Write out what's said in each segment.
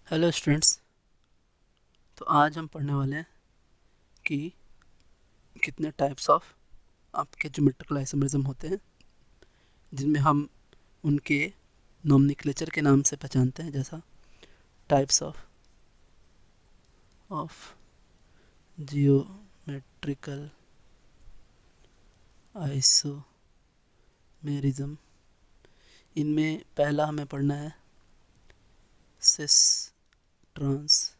Hello students. तो आज हम पढ़ने वाले हैं कि कितने टाइप्स ऑफ आपके ज्योमेट्रिकल आइसोमेरिज्म होते हैं, जिनमें हम उनके नोमेनक्लेचर के नाम से पहचानते हैं, जैसा टाइप्स ऑफ जियोमेट्रिकल आइसोमेरिज्म। इनमें पहला हमें पढ़ना है सिस ट्रांस,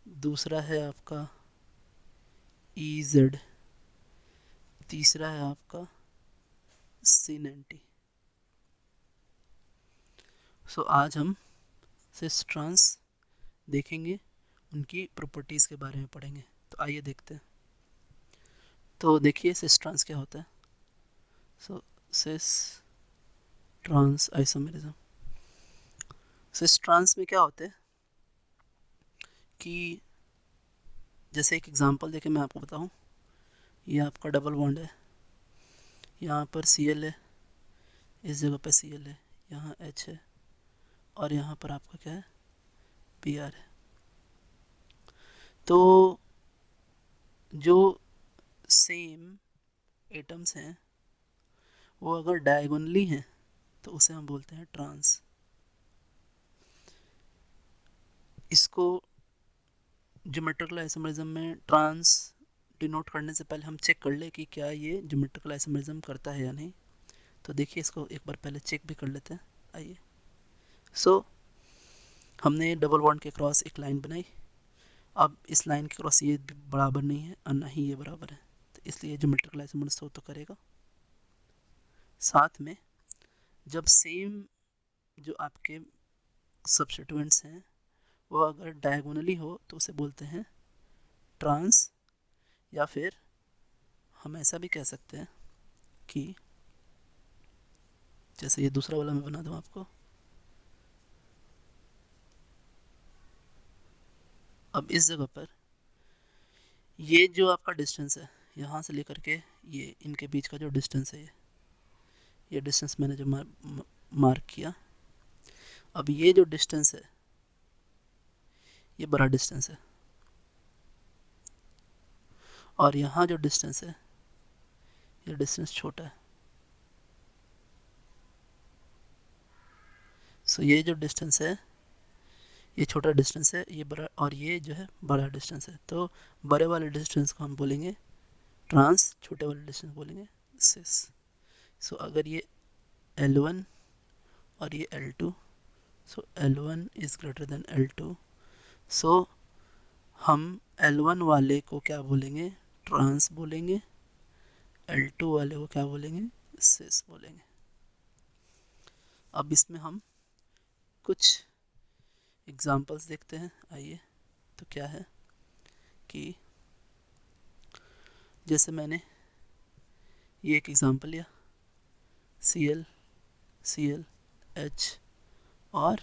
दूसरा है आपका ई जेड, तीसरा है आपका सिन एन टी। सो आज हम सिस ट्रांस देखेंगे, उनकी प्रॉपर्टीज़ के बारे में पढ़ेंगे। तो आइए देखते हैं। तो देखिए सिस ट्रांस क्या होता है। So cis trans isomerism, cis trans में क्या होता है कि जैसे एक एग्जांपल देके मैं आपको बताऊं, ये आपका डबल बॉन्ड है, यहाँ पर Cl है, इस जगह पे Cl है, यहाँ H है, और यहाँ पर आपका क्या है, Br है। तो जो सेम एटम्स हैं वो अगर डायगोनली हैं तो उसे हम बोलते हैं ट्रांस। इसको ज्योमेट्रिकल आइसोमेरिज्म में ट्रांस डिनोट करने से पहले हम चेक कर ले कि क्या ये ज्योमेट्रिकल आइसोमेरिज्म करता है या नहीं। तो देखिए इसको एक बार पहले चेक भी कर लेते हैं। आइए। हमने डबल बॉन्ड के क्रॉस एक लाइन बनाई। अब इस लाइन के क्रॉस ये बराबर नहीं है और ना ही ये बराबर है, तो इसलिए ज्योमेट्रिकल आइसोमेरिज्म तो करेगा। साथ में जब सेम जो आपके सब्स्टिट्यूएंट्स हैं वो अगर डायगोनली हो तो उसे बोलते हैं ट्रांस, या फिर हम ऐसा भी कह सकते हैं कि जैसे ये दूसरा वाला मैं बना दूं आपको। अब इस जगह पर ये जो आपका डिस्टेंस है यहाँ से लेकर के ये इनके बीच का जो डिस्टेंस है, ये डिस्टेंस मैंने जो मार्क किया। अब ये जो डिस्टेंस है ये बड़ा डिस्टेंस है, और यहाँ जो डिस्टेंस है ये डिस्टेंस छोटा है। सो ये जो डिस्टेंस है ये छोटा डिस्टेंस है, ये बड़ा, और ये जो है बड़ा डिस्टेंस है। तो बड़े वाले डिस्टेंस को हम बोलेंगे ट्रांस, छोटे वाले डिस्टेंस बोलेंगे सिस। सो अगर ये L1 और ये L2, so L1 is greater than L2, सो हम L1 वाले को क्या बोलेंगे, ट्रांस बोलेंगे, L2 वाले को क्या बोलेंगे, सिस बोलेंगे। अब इसमें हम कुछ एग्जांपल्स देखते हैं। आइए। तो क्या है कि जैसे मैंने ये एक एग्जांपल लिया, Cl, Cl, H और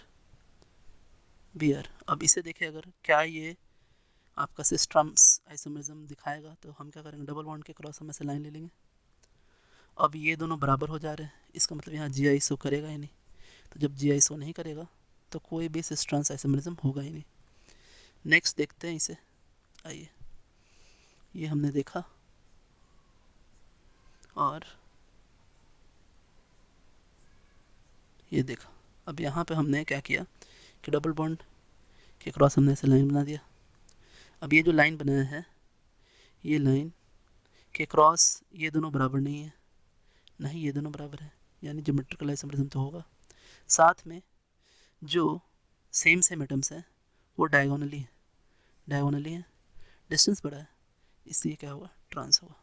Br। अब इसे देखें, अगर क्या ये आपका सिस ट्रांस आइसोमेरिज्म दिखाएगा, तो हम क्या करेंगे, डबल बॉन्ड के क्रॉस हम ऐसे लाइन ले लेंगे। अब ये दोनों बराबर हो जा रहे हैं, इसका मतलब यहाँ जी आई शो करेगा ही नहीं। तो जब जी आई शो नहीं करेगा तो कोई भी सिस ट्रांस आइसोमेरिज्म होगा ही नहीं। नेक्स्ट देखते हैं इसे। आइए। ये हमने देखा, और ये देखा। अब यहाँ पे हमने क्या किया कि डबल बॉन्ड के क्रॉस हमने ऐसे लाइन बना दिया। अब ये जो लाइन बनाया है, ये लाइन के क्रॉस ये दोनों बराबर नहीं है, नहीं ये दोनों बराबर है, यानी ज्योमेट्रिकल आइसोमेरिज्म तो होगा। साथ में जो सेम एटम्स हैं वो डायगोनली है, डिस्टेंस बड़ा है, इसलिए क्या हुआ, ट्रांस हुआ।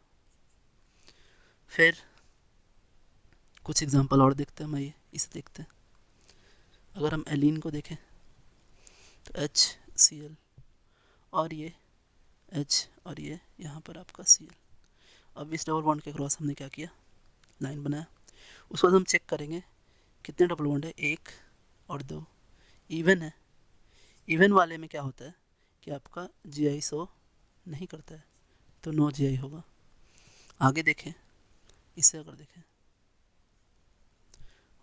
फिर कुछ एग्जांपल और देखते हैं। हम आइए इसे देखते हैं। अगर हम एलिन को देखें तो HCl, और ये H, और ये यहाँ पर आपका Cl। अब इस डबल बॉन्ड के क्रॉस हमने क्या किया, लाइन बनाया। उसके बाद हम चेक करेंगे कितने डबल बॉन्ड है, 1 और 2, इवन है। इवन वाले में क्या होता है कि आपका जी आई शो नहीं करता है, तो नो जी आई होगा। आगे देखें, इससे अगर देखें,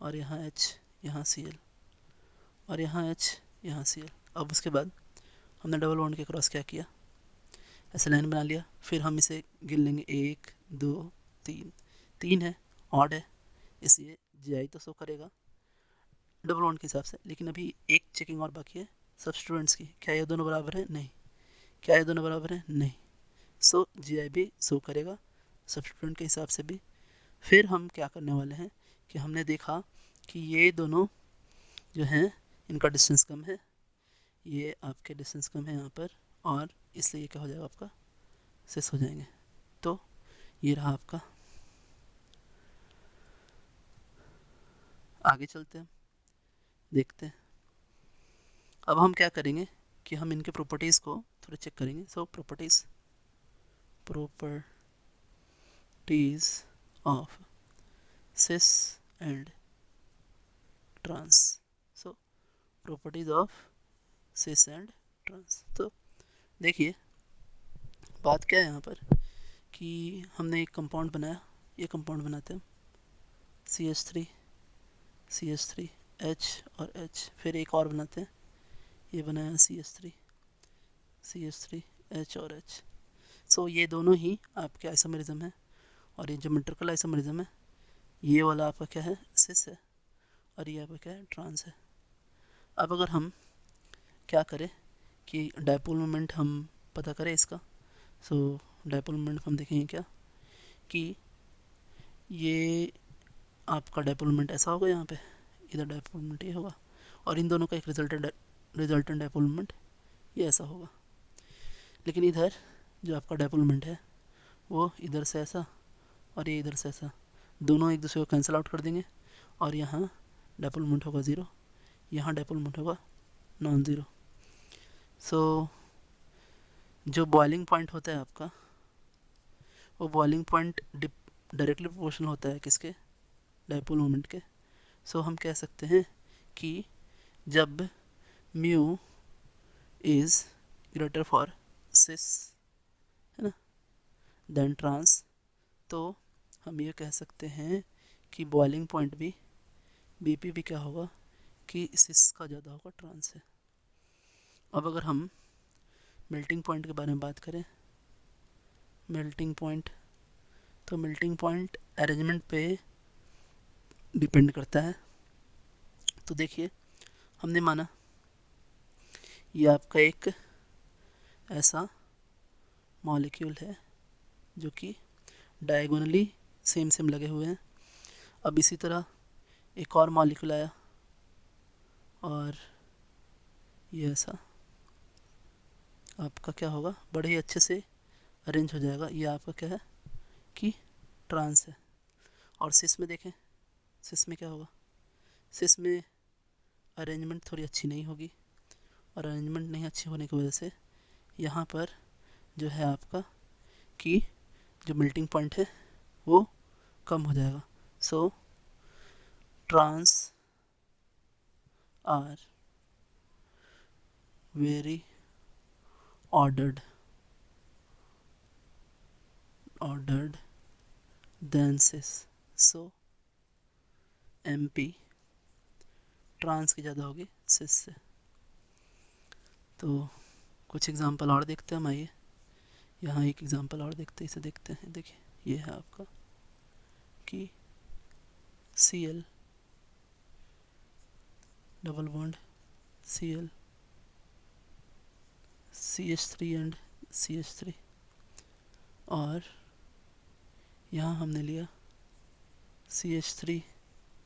और यहाँ H, यहाँ Cl, और यहाँ H, यहाँ Cl। अब उसके बाद हमने डबल बॉन्ड के क्रॉस क्या किया, ऐसे लाइन बना लिया। फिर हम इसे गिन लेंगे, 1 2 3, 3 है, ऑड है, इसलिए जी तो शो करेगा डबल बॉन्ड के हिसाब से। लेकिन अभी एक चेकिंग और बाकी है सब्स्टिट्यूएंट्स की, क्या ये दोनों बराबर है, नहीं। क्या ये दोनों बराबर है, नहीं। सो जी भी शो करेगा सब्स्टिट्यूएंट के हिसाब से भी। फिर हम क्या करने वाले हैं कि हमने देखा कि ये दोनों जो हैं इनका डिस्टेंस कम है, ये आपके डिस्टेंस कम है यहाँ पर, और इसलिए ये क्या हो जाएगा आपका सिस हो जाएंगे। तो ये रहा आपका। आगे चलते हैं, देखते हैं। अब हम क्या करेंगे कि हम इनके प्रॉपर्टीज़ को थोड़ा चेक करेंगे। So properties of cis and trans. So properties of cis and trans. तो देखिए बात क्या है यहाँ पर कि हमने एक कंपाउंड बनाया, ये कंपाउंड बनाते हैं CH3 H और H। फिर एक और बनाते हैं, ये बनाया CH3 H और H। सो ये दोनों ही आपके आइसोमेरिज्म है, और ये ज्योमेट्रिकल आइसोमेरिज्म है। ये वाला आपका क्या है, सिस है, और ये आपका क्या है, ट्रांस है। अब अगर हम क्या करें कि डायपोल मोमेंट हम पता करें इसका। सो डायपोल मोमेंट हम देखेंगे क्या कि ये आपका डायपोल मोमेंट ऐसा होगा, यहाँ पे इधर डायपोल मोमेंट ये होगा, और इन दोनों का एक रिजल्टेंट डायपोल मोमेंट ये ऐसा होगा। लेकिन इधर जो आपका डायपोल मोमेंट है वो इधर से ऐसा और ये इधर से ऐसा, दोनों एक दूसरे को कैंसिल आउट कर देंगे, और यहाँ डायपोल मोमेंट होगा 0, यहाँ डायपोल मोमेंट होगा नॉन ज़ीरो। सो जो बॉइलिंग पॉइंट होता है आपका, वो बॉइलिंग पॉइंट डायरेक्टली प्रोपोर्शनल होता है किसके, डायपोल मोमेंट के। सो हम कह सकते हैं कि जब म्यू इज़ ग्रेटर फॉर सिस, है ना, देन ट्रांस, तो हम ये कह सकते हैं कि बॉइलिंग पॉइंट भी बीपी भी क्या होगा कि सिस का ज़्यादा होगा ट्रांस से। अब अगर हम मेल्टिंग पॉइंट के बारे में बात करें, मेल्टिंग पॉइंट, तो मेल्टिंग पॉइंट अरेंजमेंट पे डिपेंड करता है। तो देखिए हमने माना ये आपका एक ऐसा मॉलिक्यूल है जो कि डायगोनली सेम सेम लगे हुए हैं। अब इसी तरह एक और मॉलिक्यूल आया और ये ऐसा आपका क्या होगा, बड़े ही अच्छे से अरेंज हो जाएगा। ये आपका क्या है कि ट्रांस है। और सिस में देखें, सिस में क्या होगा, सिस में अरेंजमेंट थोड़ी अच्छी नहीं होगी, और अरेंजमेंट नहीं अच्छी होने की वजह से यहाँ पर जो है आपका कि जो मेल्टिंग पॉइंट है वो कम हो जाएगा। So trans are very ordered than cis। So MP trans की ज़्यादा होगी सिस से। तो कुछ एग्जांपल और देखते हैं हम, आइए यहाँ एक एग्जांपल और देखते हैं, इसे देखते हैं। देखिए ये है आपका कि Cl double bond Cl CH3 and CH3, और यहाँ हमने लिया CH3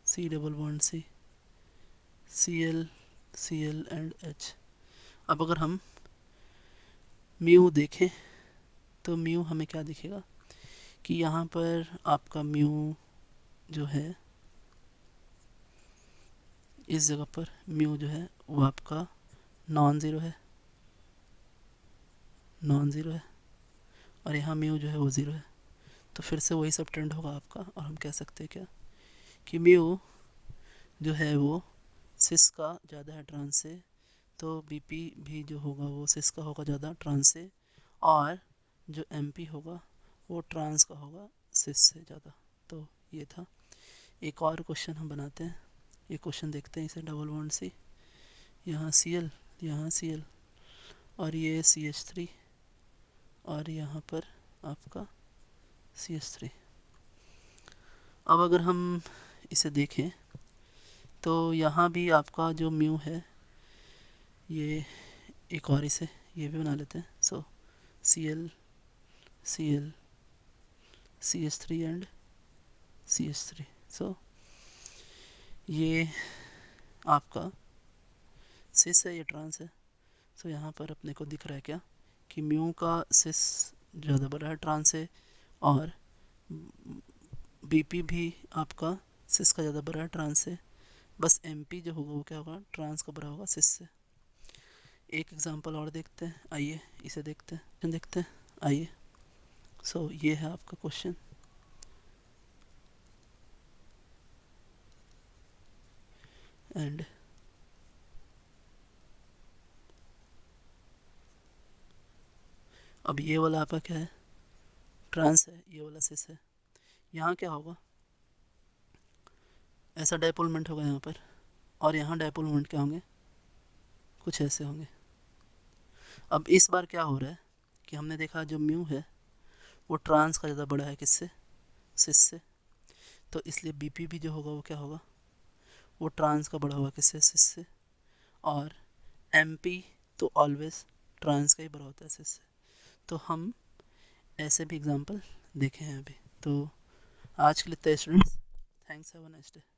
C double bond C Cl and H। अब अगर हम म्यू देखें तो म्यू हमें क्या दिखेगा कि यहाँ पर आपका म्यू जो है, इस जगह पर म्यू जो है वो आपका नॉन ज़ीरो है, और यहाँ म्यू जो है वो 0 है। तो फिर से वही सब ट्रेंड होगा आपका, और हम कह सकते हैं क्या कि म्यू जो है वो सिस का ज़्यादा है ट्रांस से, तो बीपी भी जो होगा वो सिस का होगा ज़्यादा ट्रांस से, और जो एमपी होगा वो ट्रांस का होगा सिस से ज़्यादा। तो ये था। एक और क्वेश्चन हम बनाते हैं, ये क्वेश्चन देखते हैं, इसे डबल बॉन्ड सी, यहाँ Cl, यहाँ Cl, और ये CH3, और यहाँ पर आपका CH3। अब अगर हम इसे देखें तो यहाँ भी आपका जो म्यू है, ये एक और इसे ये भी बना लेते हैं। सो Cl, Cl, CH3 and CH3। सो ये आपका सिस है, ये ट्रांस है। सो यहाँ पर अपने को दिख रहा है क्या कि म्यू का सिस ज़्यादा बड़ा है ट्रांस से, और बीपी भी आपका सिस का ज़्यादा बड़ा है ट्रांस से। बस एमपी जो होगा वो क्या होगा, ट्रांस का बड़ा होगा सिस से। एक एग्जांपल और देखते हैं, आइए इसे देखते हैं आइए। सो ये है आपका क्वेश्चन। एंड अब ये वाला आपका क्या है, ट्रांस है, ये वाला सिस है। यहाँ क्या होगा, ऐसा डायपोल मोमेंट होगा यहाँ पर, और यहाँ डायपोल मोमेंट क्या होंगे, कुछ ऐसे होंगे। अब इस बार क्या हो रहा है कि हमने देखा जो म्यू है वो ट्रांस का ज़्यादा बड़ा है, किससे, सिस से। तो इसलिए बीपी भी जो होगा वो क्या होगा, वो ट्रांस का बड़ा होगा, किससे, सिस से। और एमपी तो ऑलवेज ट्रांस का ही बड़ा होता है सिस से। तो हम ऐसे भी एग्जांपल देखे हैं अभी। तो आज के लिए इतना students, thanks, have a nice day.